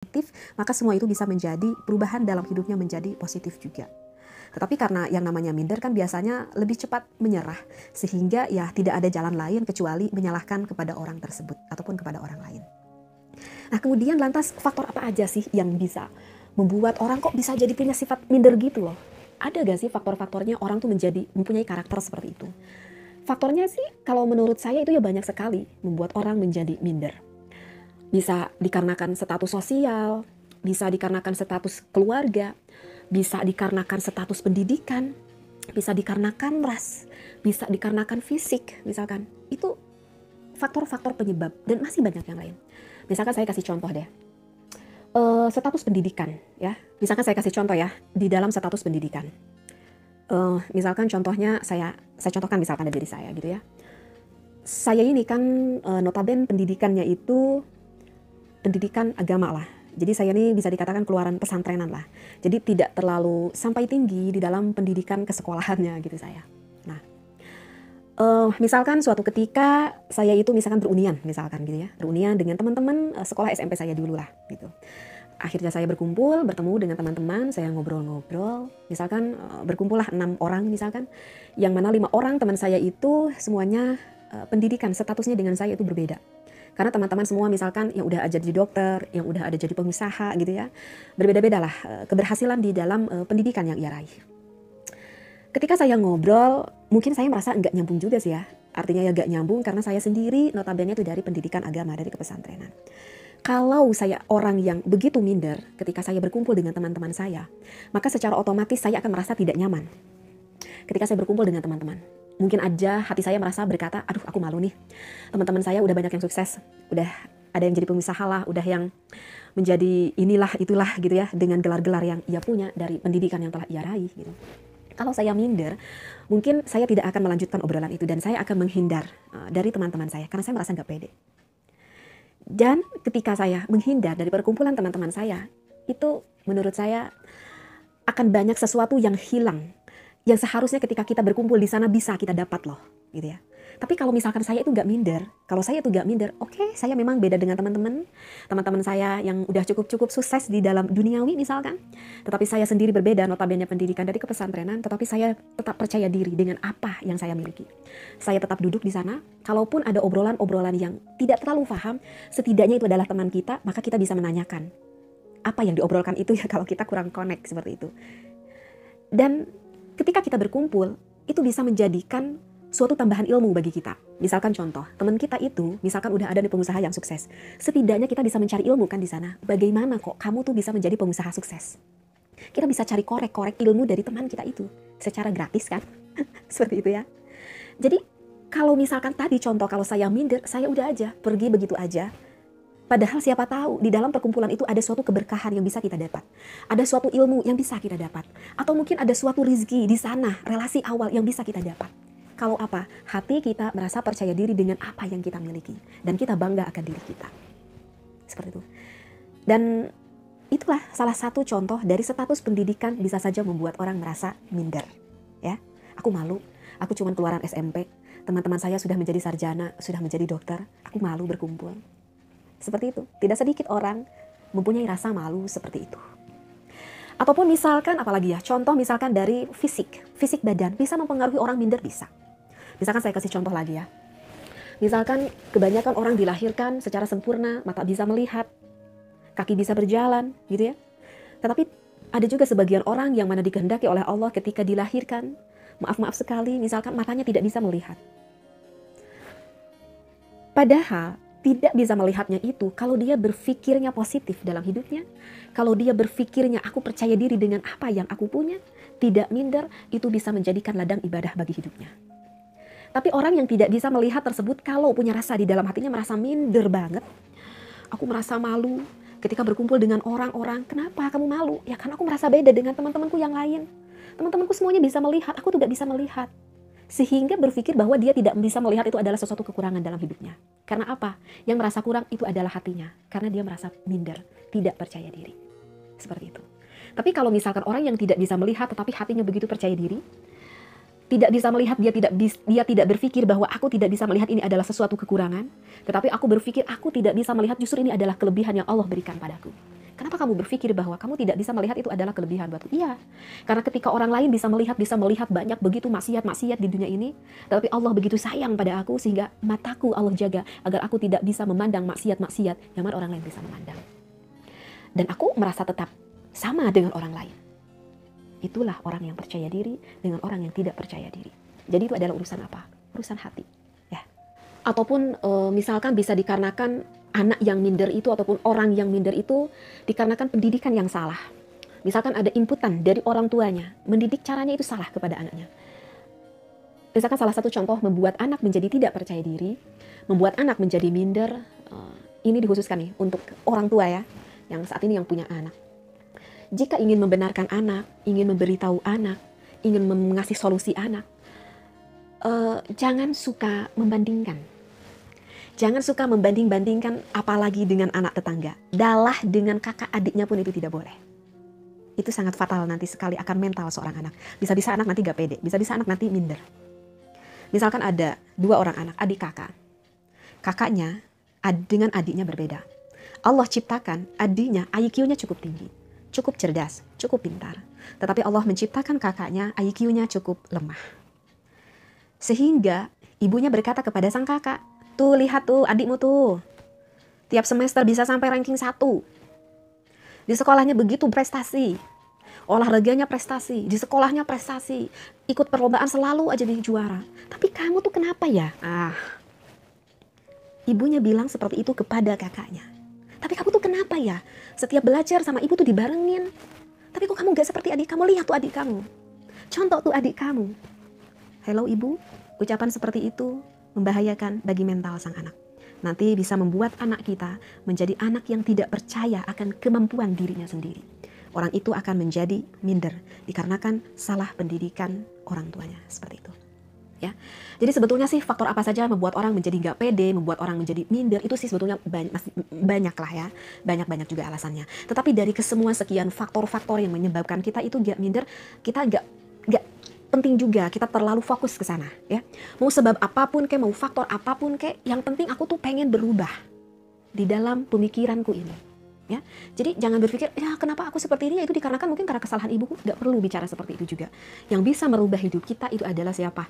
negatif, maka semua itu bisa menjadi perubahan dalam hidupnya menjadi positif juga. Tetapi karena yang namanya minder kan biasanya lebih cepat menyerah, sehingga ya tidak ada jalan lain kecuali menyalahkan kepada orang tersebut ataupun kepada orang lain. Nah kemudian lantas faktor apa aja sih yang bisa membuat orang kok bisa jadi punya sifat minder gitu loh? Ada gak sih faktor-faktornya orang tuh mempunyai karakter seperti itu? Faktornya sih kalau menurut saya itu ya banyak sekali membuat orang menjadi minder. Bisa dikarenakan status sosial, bisa dikarenakan status keluarga, bisa dikarenakan status pendidikan, bisa dikarenakan ras, bisa dikarenakan fisik misalkan. Itu faktor-faktor penyebab dan masih banyak yang lain. Misalkan saya kasih contoh deh. Status pendidikan ya. Misalkan saya kasih contoh ya di dalam status pendidikan. Misalkan contohnya saya contohkan misalkan dari diri saya gitu ya. Saya ini kan notabene pendidikannya itu pendidikan agama lah. Jadi saya ini bisa dikatakan keluaran pesantrenan lah. Jadi tidak terlalu sampai tinggi di dalam pendidikan kesekolahannya gitu saya. Nah, misalkan suatu ketika saya itu misalkan berunian misalkan gitu ya. Berunian dengan teman-teman sekolah SMP saya dulu lah gitu. Akhirnya saya bertemu dengan teman-teman, saya ngobrol-ngobrol. Misalkan berkumpullah 6 orang misalkan. Yang mana 5 orang teman saya itu semuanya pendidikan statusnya dengan saya itu berbeda. Karena teman-teman semua misalkan yang udah ada jadi dokter, yang udah ada jadi pengusaha gitu ya. Berbeda-beda lah keberhasilan di dalam pendidikan yang ia raih. Ketika saya ngobrol, mungkin saya merasa nggak nyambung juga sih ya. Artinya ya nggak nyambung karena saya sendiri notabene itu dari pendidikan agama, dari kepesantrenan. Kalau saya orang yang begitu minder ketika saya berkumpul dengan teman-teman saya, maka secara otomatis saya akan merasa tidak nyaman ketika saya berkumpul dengan teman-teman. Mungkin aja hati saya merasa berkata, aduh aku malu nih. Teman-teman saya udah banyak yang sukses, udah ada yang jadi pengusaha lah, udah yang menjadi inilah itulah gitu ya, dengan gelar-gelar yang ia punya dari pendidikan yang telah ia raih gitu. Kalau saya minder, mungkin saya tidak akan melanjutkan obrolan itu dan saya akan menghindar dari teman-teman saya karena saya merasa nggak pede. Dan ketika saya menghindar dari perkumpulan teman-teman saya, itu menurut saya akan banyak sesuatu yang hilang. Yang seharusnya ketika kita berkumpul di sana bisa kita dapat loh, gitu ya. Tapi kalau misalkan saya itu nggak minder, oke, saya memang beda dengan teman-teman saya yang udah cukup sukses di dalam duniawi misalkan. Tetapi saya sendiri berbeda, notabene pendidikan dari kepesantrenan, tetapi saya tetap percaya diri dengan apa yang saya miliki. Saya tetap duduk di sana, kalaupun ada obrolan-obrolan yang tidak terlalu paham, setidaknya itu adalah teman kita, maka kita bisa menanyakan apa yang diobrolkan itu ya kalau kita kurang connect seperti itu. Dan ketika kita berkumpul, itu bisa menjadikan suatu tambahan ilmu bagi kita. Misalkan contoh, teman kita itu, misalkan udah ada di pengusaha yang sukses. Setidaknya kita bisa mencari ilmu kan di sana. Bagaimana kok kamu tuh bisa menjadi pengusaha sukses? Kita bisa cari korek-korek ilmu dari teman kita itu. Secara gratis kan? Seperti itu ya. Jadi, kalau misalkan tadi contoh, kalau saya minder, saya udah aja, pergi begitu aja. Padahal siapa tahu di dalam perkumpulan itu ada suatu keberkahan yang bisa kita dapat. Ada suatu ilmu yang bisa kita dapat. Atau mungkin ada suatu rizki di sana, relasi awal yang bisa kita dapat. Kalau apa? Hati kita merasa percaya diri dengan apa yang kita miliki. Dan kita bangga akan diri kita. Seperti itu. Dan itulah salah satu contoh dari status pendidikan bisa saja membuat orang merasa minder. Ya, aku malu, aku cuma keluaran SMP. Teman-teman saya sudah menjadi sarjana, sudah menjadi dokter. Aku malu berkumpul. Seperti itu. Tidak sedikit orang mempunyai rasa malu seperti itu. Ataupun misalkan, apalagi ya, contoh misalkan dari fisik badan bisa mempengaruhi orang minder bisa. Misalkan saya kasih contoh lagi ya. Misalkan kebanyakan orang dilahirkan secara sempurna, mata bisa melihat, kaki bisa berjalan gitu ya. Tetapi ada juga sebagian orang yang mana dikehendaki oleh Allah ketika dilahirkan, maaf sekali misalkan matanya tidak bisa melihat. Padahal tidak bisa melihatnya itu kalau dia berpikirnya positif dalam hidupnya. Kalau dia berpikirnya aku percaya diri dengan apa yang aku punya, tidak minder, itu bisa menjadikan ladang ibadah bagi hidupnya. Tapi orang yang tidak bisa melihat tersebut kalau punya rasa di dalam hatinya merasa minder banget. Aku merasa malu ketika berkumpul dengan orang-orang. Kenapa kamu malu? Ya karena aku merasa beda dengan teman-temanku yang lain. Teman-temanku semuanya bisa melihat, aku tidak bisa melihat. Sehingga berpikir bahwa dia tidak bisa melihat itu adalah sesuatu kekurangan dalam hidupnya. Karena apa? Yang merasa kurang itu adalah hatinya. Karena dia merasa minder, tidak percaya diri. Seperti itu. Tapi kalau misalkan orang yang tidak bisa melihat tetapi hatinya begitu percaya diri, tidak bisa melihat, dia tidak berpikir bahwa aku tidak bisa melihat ini adalah sesuatu kekurangan, tetapi aku berpikir aku tidak bisa melihat justru ini adalah kelebihan yang Allah berikan padaku. Kenapa kamu berpikir bahwa kamu tidak bisa melihat itu adalah kelebihan buatku? Iya, karena ketika orang lain bisa melihat banyak begitu maksiat-maksiat di dunia ini, tetapi Allah begitu sayang pada aku sehingga mataku Allah jaga agar aku tidak bisa memandang maksiat-maksiat yang mana orang lain bisa memandang. Dan aku merasa tetap sama dengan orang lain. Itulah orang yang percaya diri dengan orang yang tidak percaya diri. Jadi itu adalah urusan apa? Urusan hati. Ya. Ataupun misalkan bisa dikarenakan anak yang minder itu ataupun orang yang minder itu dikarenakan pendidikan yang salah. Misalkan ada inputan dari orang tuanya, mendidik caranya itu salah kepada anaknya. Misalkan salah satu contoh membuat anak menjadi tidak percaya diri, membuat anak menjadi minder, ini dikhususkan nih untuk orang tua ya, yang saat ini yang punya anak. Jika ingin membenarkan anak, ingin memberitahu anak, ingin mengasih solusi anak, jangan suka membandingkan. Jangan suka membanding-bandingkan apalagi dengan anak tetangga. Dalah dengan kakak adiknya pun itu tidak boleh. Itu sangat fatal nanti sekali akan mental seorang anak. Bisa-bisa anak nanti gak pede, bisa-bisa anak nanti minder. Misalkan ada 2 orang anak, adik kakak. Kakaknya dengan adiknya berbeda. Allah ciptakan adiknya IQ-nya cukup tinggi, cukup cerdas, cukup pintar. Tetapi Allah menciptakan kakaknya IQ-nya cukup lemah. Sehingga ibunya berkata kepada sang kakak, tuh lihat tuh adikmu tuh, tiap semester bisa sampai ranking 1. Di sekolahnya begitu prestasi, olahraganya prestasi, di sekolahnya prestasi, ikut perlombaan selalu aja jadi juara. Tapi kamu tuh kenapa ya? Ibunya bilang seperti itu kepada kakaknya. Tapi kamu tuh kenapa ya? Setiap belajar sama ibu tuh dibarengin. Tapi kok kamu gak seperti adik kamu? Lihat tuh adik kamu. Contoh tuh adik kamu. Hello ibu, ucapan seperti itu membahayakan bagi mental sang anak. Nanti bisa membuat anak kita menjadi anak yang tidak percaya akan kemampuan dirinya sendiri. Orang itu akan menjadi minder dikarenakan salah pendidikan orang tuanya seperti itu. Ya, jadi sebetulnya sih faktor apa saja membuat orang menjadi gak pede, membuat orang menjadi minder itu sih sebetulnya masih banyak lah ya, banyak juga alasannya. Tetapi dari kesemua sekian faktor-faktor yang menyebabkan kita itu gak minder, kita gak penting juga kita terlalu fokus ke sana ya. Mau sebab apapun kek, mau faktor apapun kek, yang penting aku tuh pengen berubah di dalam pemikiranku ini. Ya. Jadi jangan berpikir, ya kenapa aku seperti ini, ya itu dikarenakan mungkin karena kesalahan ibuku. Gak perlu bicara seperti itu juga. Yang bisa merubah hidup kita itu adalah siapa?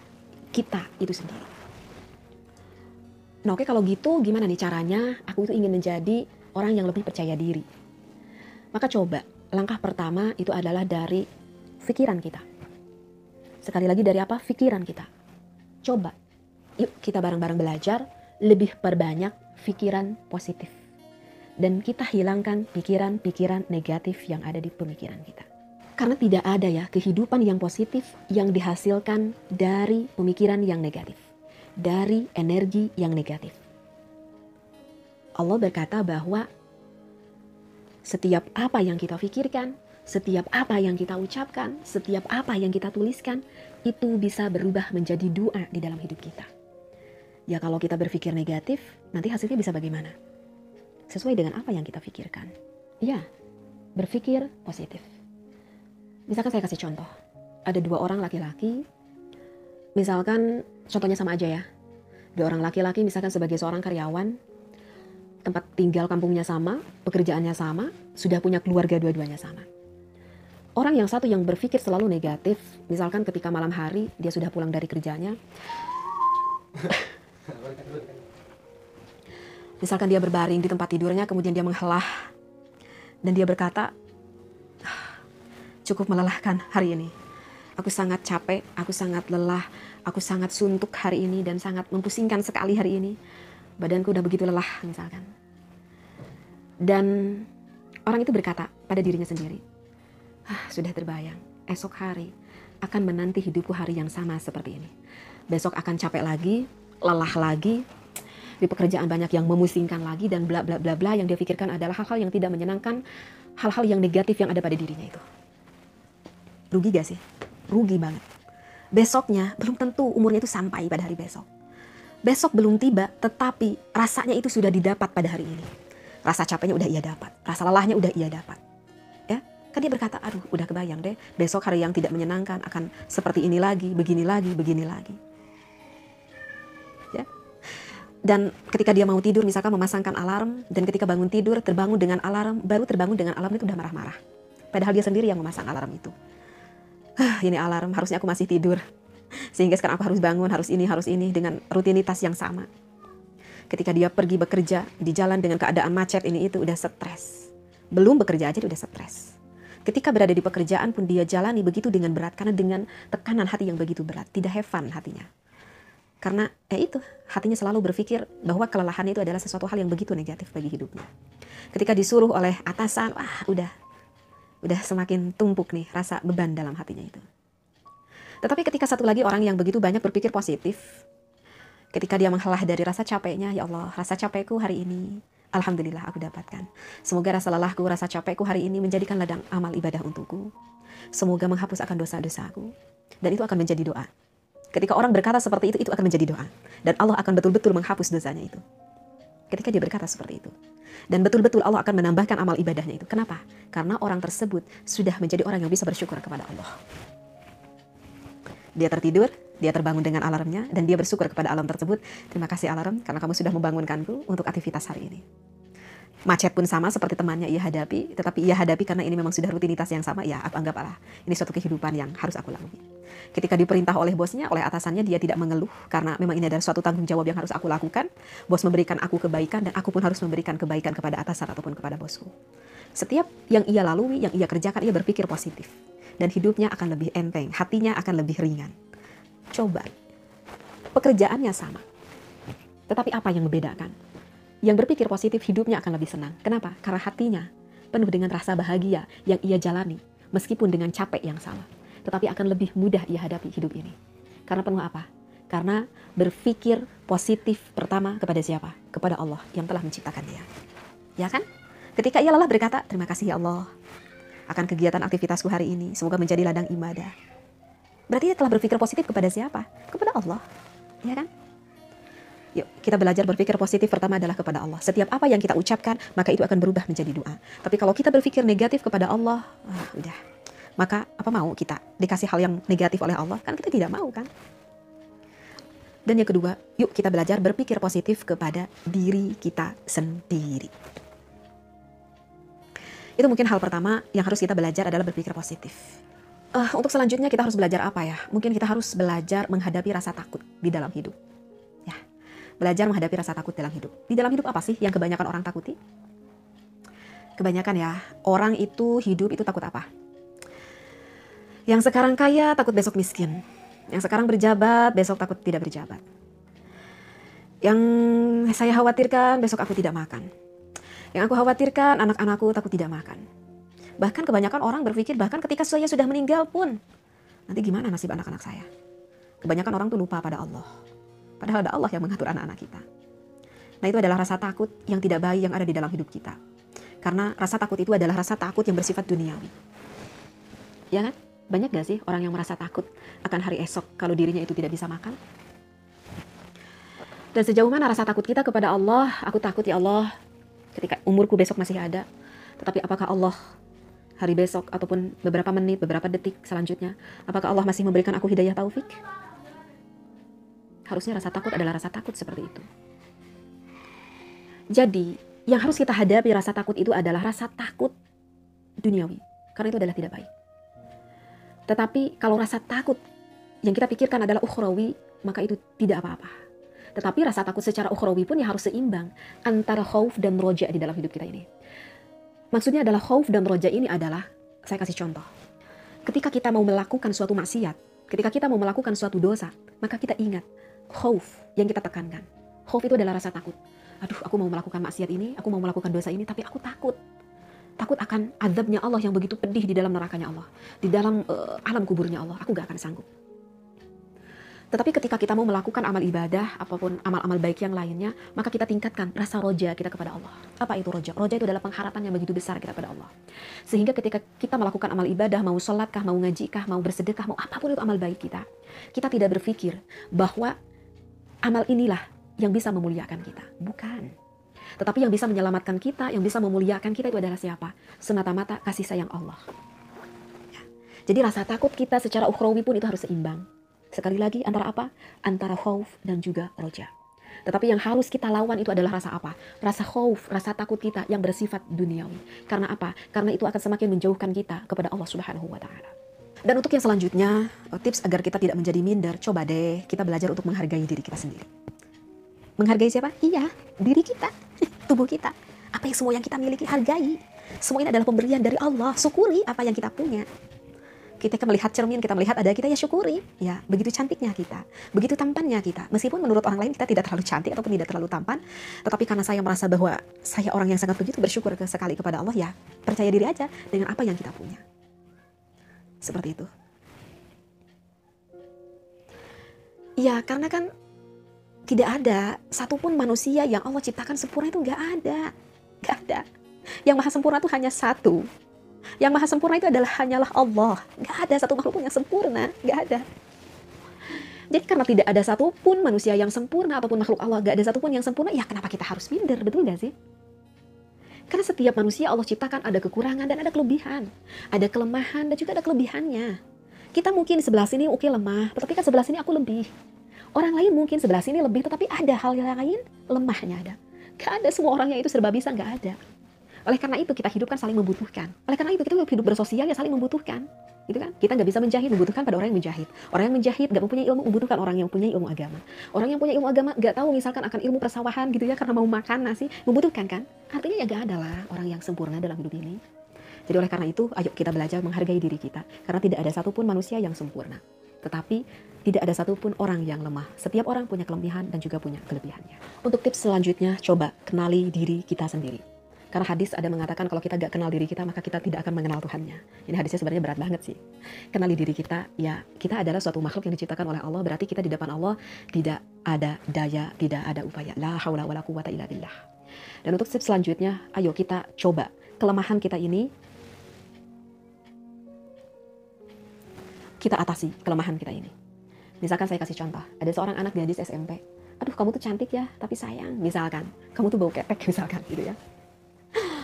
Kita itu sendiri. Nah oke, kalau gitu gimana nih caranya aku itu ingin menjadi orang yang lebih percaya diri? Maka coba, langkah pertama itu adalah dari pikiran kita. Sekali lagi dari apa? Pikiran kita. Coba, yuk kita bareng-bareng belajar, lebih perbanyak pikiran positif. Dan kita hilangkan pikiran-pikiran negatif yang ada di pemikiran kita. Karena tidak ada ya kehidupan yang positif yang dihasilkan dari pemikiran yang negatif. Dari energi yang negatif. Allah berkata bahwa setiap apa yang kita pikirkan, setiap apa yang kita ucapkan, setiap apa yang kita tuliskan, itu bisa berubah menjadi doa di dalam hidup kita. Ya kalau kita berpikir negatif, nanti hasilnya bisa bagaimana? Sesuai dengan apa yang kita pikirkan. Ya, berpikir positif. Misalkan saya kasih contoh. Ada 2 orang laki-laki, misalkan contohnya sama aja ya. 2 orang laki-laki misalkan sebagai seorang karyawan, tempat tinggal kampungnya sama, pekerjaannya sama, sudah punya keluarga dua-duanya sama. Orang yang satu yang berpikir selalu negatif, misalkan ketika malam hari dia sudah pulang dari kerjanya, misalkan dia berbaring di tempat tidurnya, kemudian dia menghela dan dia berkata, cukup melelahkan hari ini. Aku sangat capek, aku sangat lelah, aku sangat suntuk hari ini dan sangat mempusingkan sekali hari ini. Badanku udah begitu lelah misalkan. Dan orang itu berkata pada dirinya sendiri, sudah terbayang, esok hari akan menanti hidupku hari yang sama seperti ini. Besok akan capek lagi, lelah lagi, di pekerjaan banyak yang memusingkan lagi dan bla bla bla bla, yang dia pikirkan adalah hal-hal yang tidak menyenangkan, hal-hal yang negatif yang ada pada dirinya itu. Rugi gak sih? Rugi banget. Besoknya belum tentu umurnya itu sampai pada hari besok. Besok belum tiba, tetapi rasanya itu sudah didapat pada hari ini. Rasa capeknya udah ia dapat, rasa lelahnya udah ia dapat. Ya, kan dia berkata, aduh udah kebayang deh, besok hari yang tidak menyenangkan akan seperti ini lagi, begini lagi, begini lagi. Ya. Dan ketika dia mau tidur misalkan memasangkan alarm, dan ketika bangun tidur terbangun dengan alarm, baru terbangun dengan alarm itu udah marah-marah. Padahal dia sendiri yang memasang alarm itu. Ini alarm, harusnya aku masih tidur. Sehingga sekarang aku harus bangun, harus ini dengan rutinitas yang sama. Ketika dia pergi bekerja di jalan dengan keadaan macet ini itu udah stres. Belum bekerja aja udah stres. Ketika berada di pekerjaan pun dia jalani begitu dengan berat karena dengan tekanan hati yang begitu berat, tidak have fun hatinya. Karena itu, hatinya selalu berpikir bahwa kelelahan itu adalah sesuatu hal yang begitu negatif bagi hidupnya. Ketika disuruh oleh atasan, udah semakin tumpuk nih rasa beban dalam hatinya itu. Tetapi ketika satu lagi orang yang begitu banyak berpikir positif, ketika dia menghela dari rasa capeknya, ya Allah, rasa capekku hari ini, alhamdulillah aku dapatkan. Semoga rasa lelahku, rasa capekku hari ini menjadikan ladang amal ibadah untukku. Semoga menghapus akan dosa-dosaku. Dan itu akan menjadi doa. Ketika orang berkata seperti itu akan menjadi doa. Dan Allah akan betul-betul menghapus dosanya itu. Ketika dia berkata seperti itu. Dan betul-betul Allah akan menambahkan amal ibadahnya itu. Kenapa? Karena orang tersebut sudah menjadi orang yang bisa bersyukur kepada Allah. Dia tertidur, dia terbangun dengan alarmnya, dan dia bersyukur kepada alarm tersebut. Terima kasih alarm, karena kamu sudah membangunkanku untuk aktivitas hari ini. Macet pun sama seperti temannya ia hadapi, tetapi ia hadapi karena ini memang sudah rutinitas yang sama, ya anggaplah ini suatu kehidupan yang harus aku lalui. Ketika diperintah oleh bosnya, oleh atasannya, dia tidak mengeluh karena memang ini adalah suatu tanggung jawab yang harus aku lakukan. Bos memberikan aku kebaikan dan aku pun harus memberikan kebaikan kepada atasan ataupun kepada bosku. Setiap yang ia lalui, yang ia kerjakan, ia berpikir positif. Dan hidupnya akan lebih enteng, hatinya akan lebih ringan. Coba, pekerjaannya sama. Tetapi apa yang membedakan? Yang berpikir positif hidupnya akan lebih senang. Kenapa? Karena hatinya penuh dengan rasa bahagia yang ia jalani. Meskipun dengan capek yang sama. Tetapi akan lebih mudah ia hadapi hidup ini. Karena penuh apa? Karena berpikir positif pertama kepada siapa? Kepada Allah yang telah menciptakan dia. Ya kan? Ketika ia lelah berkata, terima kasih ya Allah akan kegiatan aktivitasku hari ini. Semoga menjadi ladang ibadah. Berarti dia telah berpikir positif kepada siapa? Kepada Allah. Ya kan? Yuk, kita belajar berpikir positif pertama adalah kepada Allah. Setiap apa yang kita ucapkan, maka itu akan berubah menjadi doa. Tapi kalau kita berpikir negatif kepada Allah, udah. Maka apa mau kita dikasih hal yang negatif oleh Allah? Kan kita tidak mau kan? Dan yang kedua, yuk kita belajar berpikir positif kepada diri kita sendiri. Itu mungkin hal pertama yang harus kita belajar adalah berpikir positif. Untuk selanjutnya kita harus belajar apa ya? Mungkin kita harus belajar menghadapi rasa takut di dalam hidup. Ya, belajar menghadapi rasa takut dalam hidup. Di dalam hidup apa sih yang kebanyakan orang takuti? Kebanyakan ya, orang itu hidup itu takut apa? Yang sekarang kaya takut besok miskin. Yang sekarang berjabat besok takut tidak berjabat. Yang saya khawatirkan besok aku tidak makan. Yang aku khawatirkan anak-anakku takut tidak makan. Bahkan kebanyakan orang berpikir bahkan ketika saya sudah meninggal pun, nanti gimana nasib anak-anak saya? Kebanyakan orang tuh lupa pada Allah. Padahal ada Allah yang mengatur anak-anak kita. Nah itu adalah rasa takut yang tidak baik yang ada di dalam hidup kita. Karena rasa takut itu adalah rasa takut yang bersifat duniawi. Ya kan? Banyak gak sih orang yang merasa takut akan hari esok kalau dirinya itu tidak bisa makan? Dan sejauh mana rasa takut kita kepada Allah? Aku takut ya Allah ketika umurku besok masih ada. Tetapi apakah Allah hari besok ataupun beberapa menit, beberapa detik selanjutnya, apakah Allah masih memberikan aku hidayah taufik? Harusnya rasa takut adalah rasa takut seperti itu. Jadi yang harus kita hadapi rasa takut itu adalah rasa takut duniawi. Karena itu adalah tidak baik. Tetapi kalau rasa takut yang kita pikirkan adalah ukhrawi, maka itu tidak apa-apa. Tetapi rasa takut secara ukhrawi pun ya harus seimbang antara khauf dan roja di dalam hidup kita ini. Maksudnya adalah khauf dan roja ini adalah, saya kasih contoh. Ketika kita mau melakukan suatu maksiat, ketika kita mau melakukan suatu dosa, maka kita ingat khauf yang kita tekankan. Khauf itu adalah rasa takut. Aduh, aku mau melakukan maksiat ini, aku mau melakukan dosa ini, tapi aku takut. Takut akan azabnya Allah yang begitu pedih di dalam nerakanya Allah. Di dalam alam kuburnya Allah. Aku gak akan sanggup. Tetapi ketika kita mau melakukan amal ibadah, apapun amal-amal baik yang lainnya, maka kita tingkatkan rasa roja kita kepada Allah. Apa itu roja? Roja itu adalah pengharapan yang begitu besar kita kepada Allah. Sehingga ketika kita melakukan amal ibadah, mau sholatkah, mau ngajikah, mau bersedekah, mau apapun itu amal baik kita, kita tidak berpikir bahwa amal inilah yang bisa memuliakan kita. Bukan. Tetapi yang bisa menyelamatkan kita, yang bisa memuliakan kita itu adalah siapa? Semata-mata kasih sayang Allah. Ya. Jadi rasa takut kita secara ukhrawi pun itu harus seimbang. Sekali lagi antara apa? Antara khauf dan juga roja. Tetapi yang harus kita lawan itu adalah rasa apa? Rasa khauf, rasa takut kita yang bersifat duniawi. Karena apa? Karena itu akan semakin menjauhkan kita kepada Allah Subhanahu wa Ta'ala. Dan untuk yang selanjutnya, tips agar kita tidak menjadi minder, coba deh kita belajar untuk menghargai diri kita sendiri. Menghargai siapa? Iya, diri kita, tubuh kita. Apa yang semua yang kita miliki, hargai. Semua ini adalah pemberian dari Allah. Syukuri apa yang kita punya. Kita melihat cermin, kita melihat ada kita, ya syukuri. Ya, begitu cantiknya kita, begitu tampannya kita. Meskipun menurut orang lain kita tidak terlalu cantik ataupun tidak terlalu tampan, tetapi karena saya merasa bahwa saya orang yang sangat begitu bersyukur sekali kepada Allah, ya percaya diri aja dengan apa yang kita punya. Seperti itu. Ya, karena kan tidak ada satupun manusia yang Allah ciptakan sempurna, itu nggak ada. Nggak ada. Yang maha sempurna itu hanya satu. Yang maha sempurna itu hanyalah Allah. Nggak ada satu makhluk pun yang sempurna. Nggak ada. Jadi karena tidak ada satupun manusia yang sempurna ataupun makhluk Allah, nggak ada satupun yang sempurna, ya kenapa kita harus minder? Betul nggak sih? Karena setiap manusia Allah ciptakan ada kekurangan dan ada kelebihan. Ada kelemahan dan juga ada kelebihannya. Kita mungkin sebelah sini oke lemah, tetapi kan sebelah sini aku lebih. Orang lain mungkin sebelah sini lebih, tetapi ada hal yang lain lemahnya ada. Gak ada semua orang yang itu serba bisa, gak ada. Oleh karena itu kita hidup kan saling membutuhkan. Oleh karena itu kita hidup bersosial ya saling membutuhkan. Gitu kan? Kita nggak bisa menjahit, membutuhkan pada orang yang menjahit. Orang yang menjahit nggak mempunyai ilmu, membutuhkan orang yang punya ilmu agama. Orang yang punya ilmu agama nggak tahu misalkan akan ilmu persawahan gitu ya, karena mau makan nasi, membutuhkan kan? Artinya ya nggak ada lah orang yang sempurna dalam hidup ini. Jadi oleh karena itu, ayo kita belajar menghargai diri kita. Karena tidak ada satupun manusia yang sempurna. Tetapi tidak ada satupun orang yang lemah. Setiap orang punya kelebihan dan juga punya kelebihannya. Untuk tips selanjutnya, coba kenali diri kita sendiri. Karena hadis ada mengatakan kalau kita gak kenal diri kita, maka kita tidak akan mengenal Tuhannya. Ini hadisnya sebenarnya berat banget sih. Kenali diri kita, ya kita adalah suatu makhluk yang diciptakan oleh Allah. Berarti kita di depan Allah tidak ada daya, tidak ada upaya. La haula wala quwwata illa billah. Dan untuk tips selanjutnya, ayo kita coba kelemahan kita ini, kita atasi kelemahan kita ini. Misalkan saya kasih contoh, ada seorang anak gadis SMP. Aduh, kamu tuh cantik ya, tapi sayang. Misalkan, kamu tuh bau ketek misalkan gitu ya.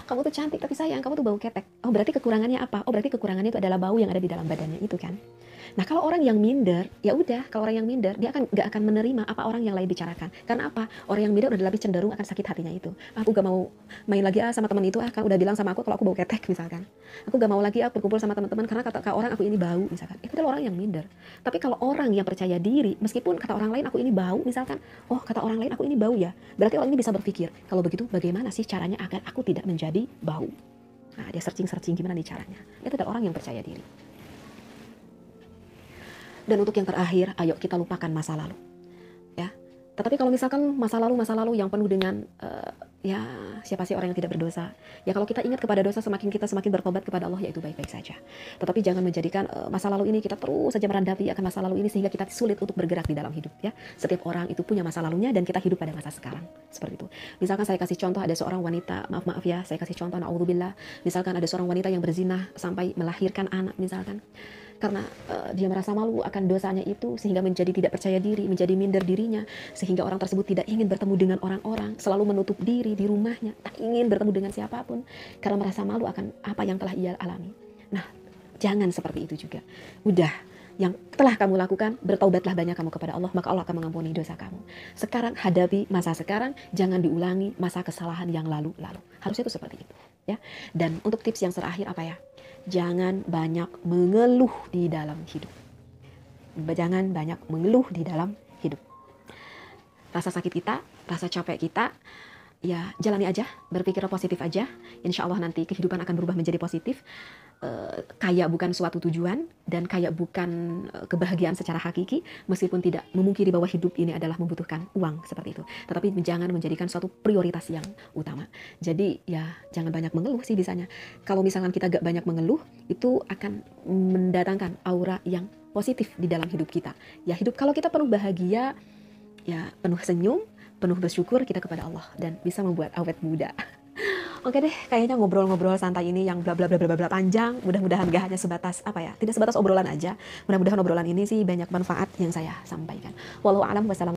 Kamu tuh cantik tapi sayang, kamu tuh bau ketek. Oh berarti kekurangannya apa? Oh berarti kekurangannya itu adalah bau yang ada di dalam badannya itu kan. Nah kalau orang yang minder, ya udah, kalau orang yang minder dia gak akan menerima apa orang yang lain bicarakan. Karena apa? Orang yang minder udah lebih cenderung akan sakit hatinya itu. Aku gak mau main lagi sama teman itu, kan udah bilang sama aku kalau aku bau ketek misalkan. Aku gak mau lagi berkumpul sama teman-teman karena kata orang aku ini bau misalkan. Itu adalah orang yang minder. Tapi kalau orang yang percaya diri, meskipun kata orang lain aku ini bau misalkan, oh kata orang lain aku ini bau ya, berarti orang ini bisa berpikir, kalau begitu bagaimana sih caranya agar aku tidak menjadi bau. Nah dia searching gimana nih caranya. Itu adalah orang yang percaya diri. Dan untuk yang terakhir, ayo kita lupakan masa lalu. Ya. Tetapi kalau misalkan masa lalu yang penuh dengan ya siapa sih orang yang tidak berdosa? Ya kalau kita ingat kepada dosa, kita semakin bertobat kepada Allah, yaitu baik-baik saja. Tetapi jangan menjadikan masa lalu ini kita terus saja merandapi akan masa lalu ini sehingga kita sulit untuk bergerak di dalam hidup ya. Setiap orang itu punya masa lalunya dan kita hidup pada masa sekarang. Seperti itu. Misalkan saya kasih contoh, ada seorang wanita, maaf ya, saya kasih contoh naudzubillah. Misalkan ada seorang wanita yang berzinah sampai melahirkan anak misalkan. Karena dia merasa malu akan dosanya itu sehingga menjadi tidak percaya diri, menjadi minder dirinya, sehingga orang tersebut tidak ingin bertemu dengan orang-orang, selalu menutup diri di rumahnya, tak ingin bertemu dengan siapapun karena merasa malu akan apa yang telah ia alami. Nah, jangan seperti itu juga. Udah, yang telah kamu lakukan, bertaubatlah banyak kamu kepada Allah, maka Allah akan mengampuni dosa kamu. Sekarang hadapi masa sekarang, jangan diulangi masa kesalahan yang lalu-lalu. Harusnya itu seperti itu, ya. Dan untuk tips yang terakhir apa ya? Jangan banyak mengeluh di dalam hidup. Jangan banyak mengeluh di dalam hidup. Rasa sakit kita, rasa capek kita, ya jalani aja, berpikir positif aja. Insya Allah nanti kehidupan akan berubah menjadi positif. Kaya bukan suatu tujuan dan kaya bukan kebahagiaan secara hakiki, meskipun tidak memungkiri bahwa hidup ini adalah membutuhkan uang seperti itu. Tetapi jangan menjadikan suatu prioritas yang utama. Jadi ya jangan banyak mengeluh sih bisanya. Kalau misalkan kita gak banyak mengeluh, itu akan mendatangkan aura yang positif di dalam hidup kita. Ya hidup kalau kita penuh bahagia, ya penuh senyum, penuh bersyukur kita kepada Allah dan bisa membuat awet muda. Oke deh, kayaknya ngobrol-ngobrol santai ini yang bla bla bla bla bla panjang, mudah-mudahan gak hanya sebatas apa ya, tidak sebatas obrolan aja. Mudah-mudahan obrolan ini sih banyak manfaat yang saya sampaikan. Wallahu a'lam wasallam.